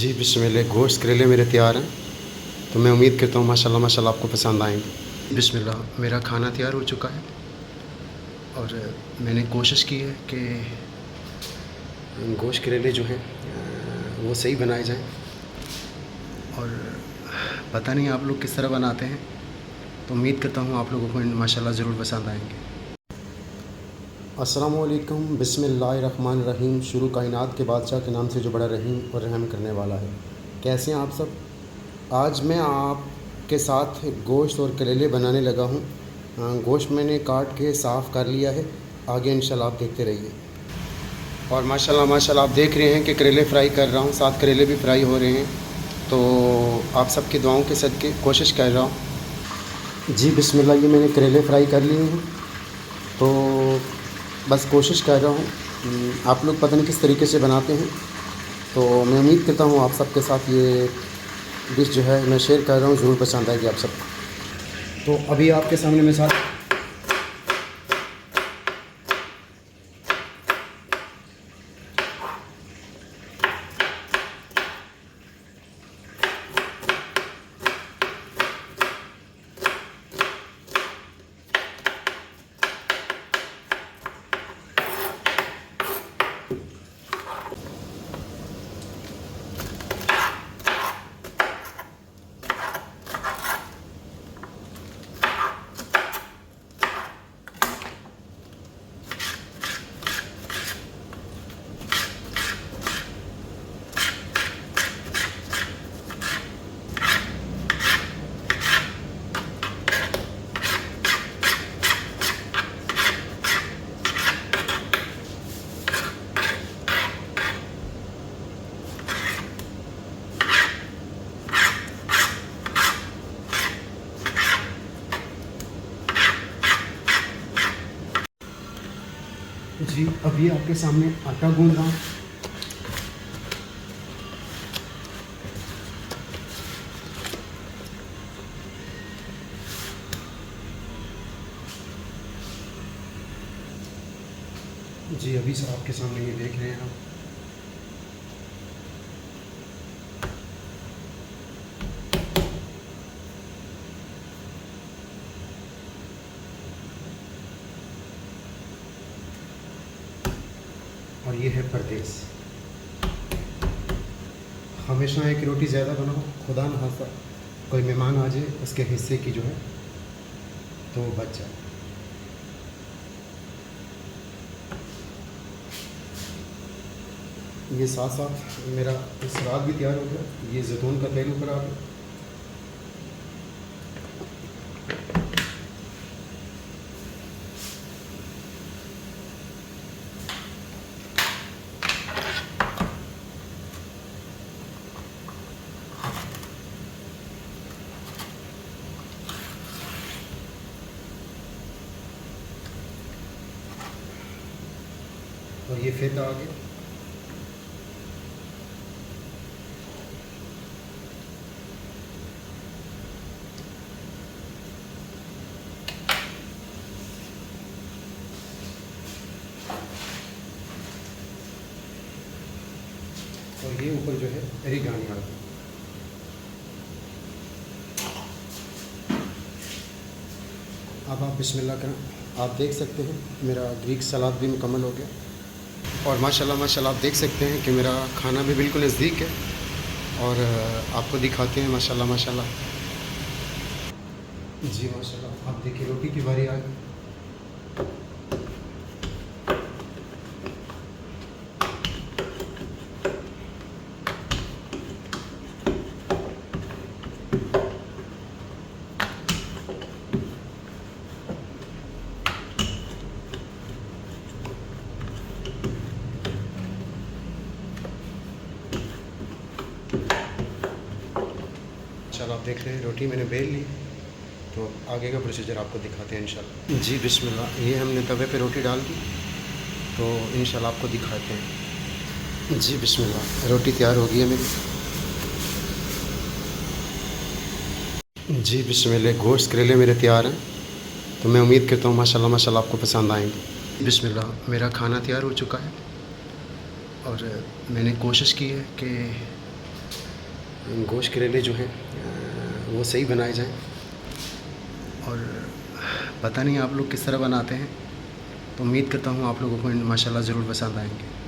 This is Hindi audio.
जी बिस्मिल्लाह। गोश्त करेले मेरे तैयार हैं, तो मैं उम्मीद करता हूँ माशाल्लाह माशाल्लाह आपको पसंद आएंगे। बिस्मिल्लाह, मेरा खाना तैयार हो चुका है और मैंने कोशिश की है कि गोश्त करेले जो हैं वो सही बनाए जाएं। और पता नहीं आप लोग किस तरह बनाते हैं, तो उम्मीद करता हूँ आप लोगों को माशाल्लाह ज़रूर पसंद आएंगे। अस्सलामु अलैकुम, बिस्मिल्लाहिर्रहमानिर्रहीम। शुरू कायनात के बादशाह के नाम से जो बड़ा रहीम और रहम करने वाला है। कैसे हैं आप सब? आज मैं आपके साथ गोश्त और करेले बनाने लगा हूँ। गोश्त मैंने काट के साफ़ कर लिया है, आगे इंशाल्लाह आप देखते रहिए। और माशाल्लाह माशाल्लाह आप देख रहे हैं कि करेले फ्राई कर रहा हूँ, साथ करेले भी फ्राई हो रहे हैं। तो आप सबकी दुआओं के सदके कोशिश कर रहा हूँ। जी बिस्मिल्लाह, ये मैंने करेले फ्राई कर लिए हैं, तो बस कोशिश कर रहा हूँ। आप लोग पता नहीं किस तरीके से बनाते हैं, तो मैं उम्मीद करता हूँ आप सबके साथ ये डिश जो है मैं शेयर कर रहा हूँ, ज़रूर पसंद आएगी आप सबको। तो अभी आपके सामने मैं साथ जी अभी आपके सामने आटा गूंद रहा हूँ। जी अभी से आपके सामने ये देख रहे हैं आप। और ये है परदेस। हमेशा एक रोटी ज़्यादा बनाओ, खुदा न खास्ता कोई मेहमान आ जाए उसके हिस्से की जो है तो वो बच जाए। ये साथ साथ मेरा सलाद भी तैयार हो गया। ये जैतून का तेल ऊपर आ गया। और ये फेता आ गया। और ये ऊपर जो है एरिगानी आ गई। अब आप बिस्मिल्लाह करें। आप देख सकते हैं मेरा ग्रीक सलाद भी मुकम्मल हो गया। और माशाल्लाह माशाल्लाह आप देख सकते हैं कि मेरा खाना भी बिल्कुल नज़दीक है। और आपको दिखाते हैं माशाल्लाह माशाल्लाह। जी माशाल्लाह आप देखिए रोटी की बारी आ गई। चलो आप देख रहे हैं रोटी मैंने बेल ली, तो आगे का प्रोसीजर आपको दिखाते हैं इंशाल्लाह। जी बिस्मिल्लाह, ये हमने तवे पे रोटी डाल दी, तो इंशाल्लाह आपको दिखाते हैं। जी बिस्मिल्लाह, रोटी तैयार हो गई है मेरी। जी बिस्मिल्लाह, गोश्त करेले मेरे तैयार हैं, तो मैं उम्मीद करता हूँ माशाल्लाह माशाल्लाह आपको पसंद आएंगे। बिस्मिल्लाह, मेरा खाना तैयार हो चुका है और मैंने कोशिश की है कि गोश्त करेले जो हैं वो सही बनाए जाएं। और पता नहीं आप लोग किस तरह बनाते हैं, तो उम्मीद करता हूँ आप लोगों को माशाल्लाह ज़रूर पसंद आएंगे।